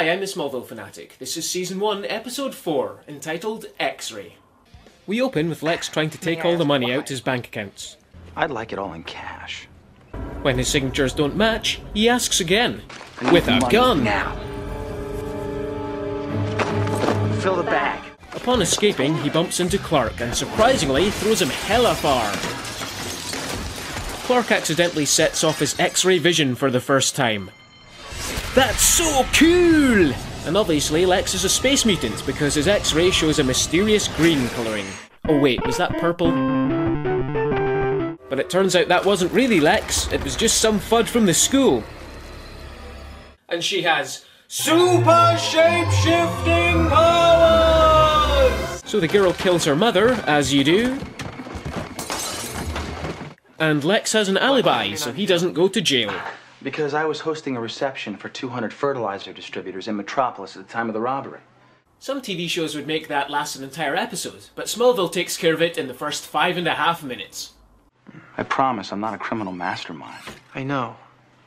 Hi, I'm the Smallville Fanatic. This is Season 1, Episode 4, entitled X-Ray. We open with Lex trying to take all the money out his bank accounts. I'd like it all in cash. When his signatures don't match, he asks again, with a gun! Now. Fill the bag. Upon escaping, he bumps into Clark and surprisingly throws him hella far. Clark accidentally sets off his X-ray vision for the first time. That's so cool! And obviously Lex is a space mutant because his X-ray shows a mysterious green colouring. Oh wait, was that purple? But it turns out that wasn't really Lex, it was just some fud from the school. And she has super shape-shifting powers! So the girl kills her mother, as you do. And Lex has an alibi, so he doesn't go to jail. Because I was hosting a reception for 200 fertilizer distributors in Metropolis at the time of the robbery. Some TV shows would make that last an entire episode, but Smallville takes care of it in the first 5.5 minutes. I promise I'm not a criminal mastermind. I know.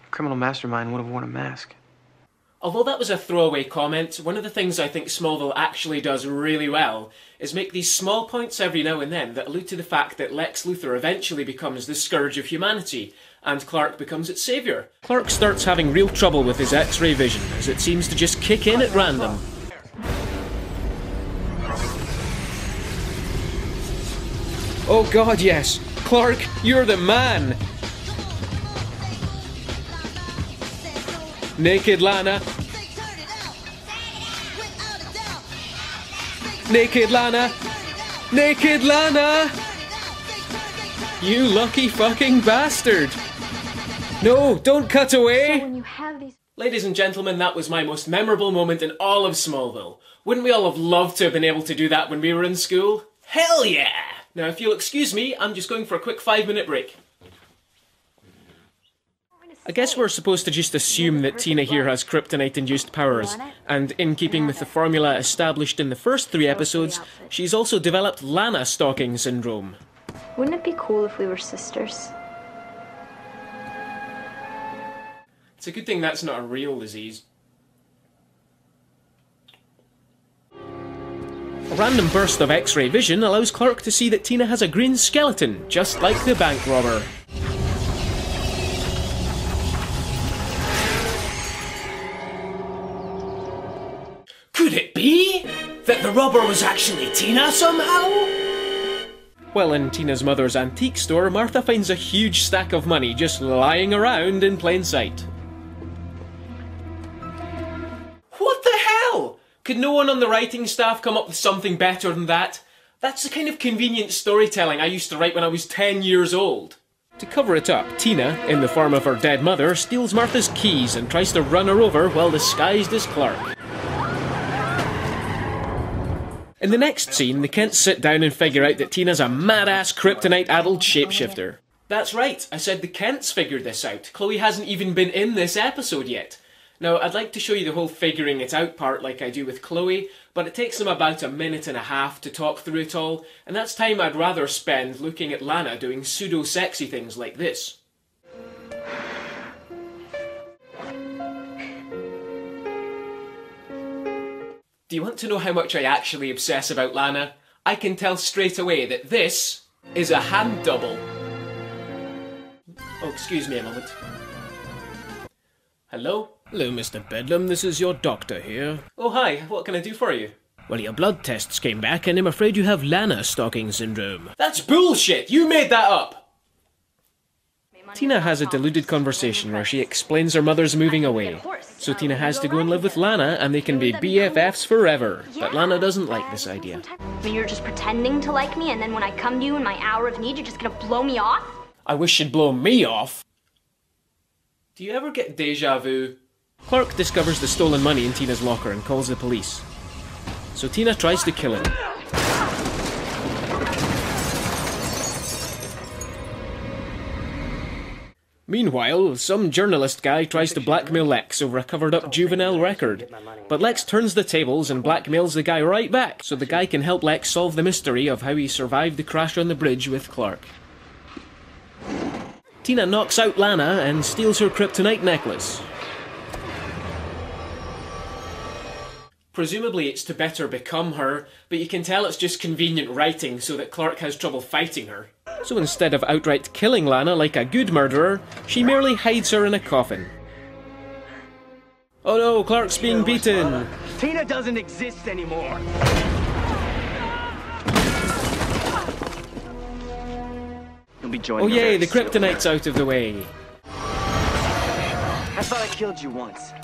A criminal mastermind would have worn a mask. Although that was a throwaway comment, one of the things I think Smallville actually does really well is make these small points every now and then that allude to the fact that Lex Luthor eventually becomes the scourge of humanity, and Clark becomes its saviour. Clark starts having real trouble with his X-ray vision, as it seems to just kick in at random. Oh god, yes! Clark, you're the man! Naked Lana. Naked Lana. Naked Lana! You lucky fucking bastard! No, don't cut away! So when you have these... Ladies and gentlemen, that was my most memorable moment in all of Smallville. Wouldn't we all have loved to have been able to do that when we were in school? Hell yeah! Now if you'll excuse me, I'm just going for a quick 5-minute break. I guess we're supposed to just assume that Tina here has kryptonite-induced powers, and in keeping with the formula established in the first 3 episodes, she's also developed Lana stalking syndrome. Wouldn't it be cool if we were sisters? It's a good thing that's not a real disease. A random burst of X-ray vision allows Clark to see that Tina has a green skeleton, just like the bank robber. Could it be that the robber was actually Tina somehow? Well, in Tina's mother's antique store, Martha finds a huge stack of money just lying around in plain sight. What the hell? Could no one on the writing staff come up with something better than that? That's the kind of convenient storytelling I used to write when I was 10 years old. To cover it up, Tina, in the form of her dead mother, steals Martha's keys and tries to run her over while disguised as Clark. In the next scene, the Kents sit down and figure out that Tina's a mad-ass kryptonite-addled shapeshifter. That's right, I said the Kents figured this out. Chloe hasn't even been in this episode yet. Now, I'd like to show you the whole figuring it out part like I do with Chloe, but it takes them about 1.5 minutes to talk through it all, and that's time I'd rather spend looking at Lana doing pseudo-sexy things like this. Do you want to know how much I actually obsess about Lana? I can tell straight away that this is a hand double. Oh, excuse me a moment. Hello? Hello, Mr. Bedlam. This is your doctor here. Oh, hi. What can I do for you? Well, your blood tests came back, and I'm afraid you have Lana stalking syndrome. That's bullshit! You made that up! Tina has a deluded conversation where she explains her mother's moving away. So Tina has to go and live with Lana, and they can be BFFs forever. But Lana doesn't like this idea. I mean, you're just pretending to like me, and then when I come to you in my hour of need, you're just gonna blow me off? I wish she'd blow me off. Do you ever get deja vu? Clark discovers the stolen money in Tina's locker and calls the police. So Tina tries to kill him. Meanwhile, some journalist guy tries to blackmail Lex over a covered-up juvenile record. But Lex turns the tables and blackmails the guy right back, so the guy can help Lex solve the mystery of how he survived the crash on the bridge with Clark. Tina knocks out Lana and steals her kryptonite necklace. Presumably it's to better become her, but you can tell it's just convenient writing so that Clark has trouble fighting her. So instead of outright killing Lana like a good murderer, she merely hides her in a coffin. Oh no, Clark's being beaten! Tina doesn't exist anymore! You'll be joining Oh her yay, very the kryptonite's out of the way. I thought I killed you once.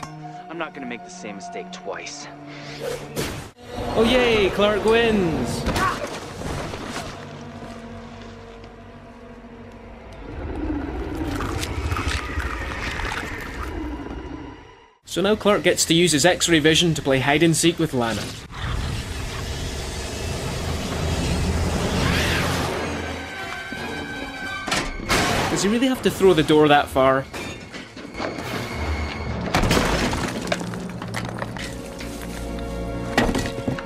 I'm not gonna make the same mistake twice. Oh yay, Clark wins! So now Clark gets to use his X-ray vision to play hide-and-seek with Lana. Does he really have to throw the door that far?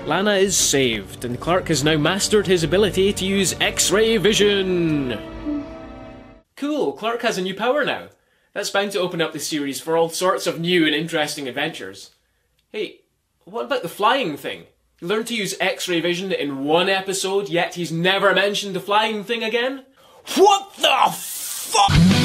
Lana is saved, and Clark has now mastered his ability to use X-ray vision! Cool, Clark has a new power now. That's bound to open up the series for all sorts of new and interesting adventures. Hey, what about the flying thing? He learned to use X-ray vision in one episode, yet he's never mentioned the flying thing again? What the fuck?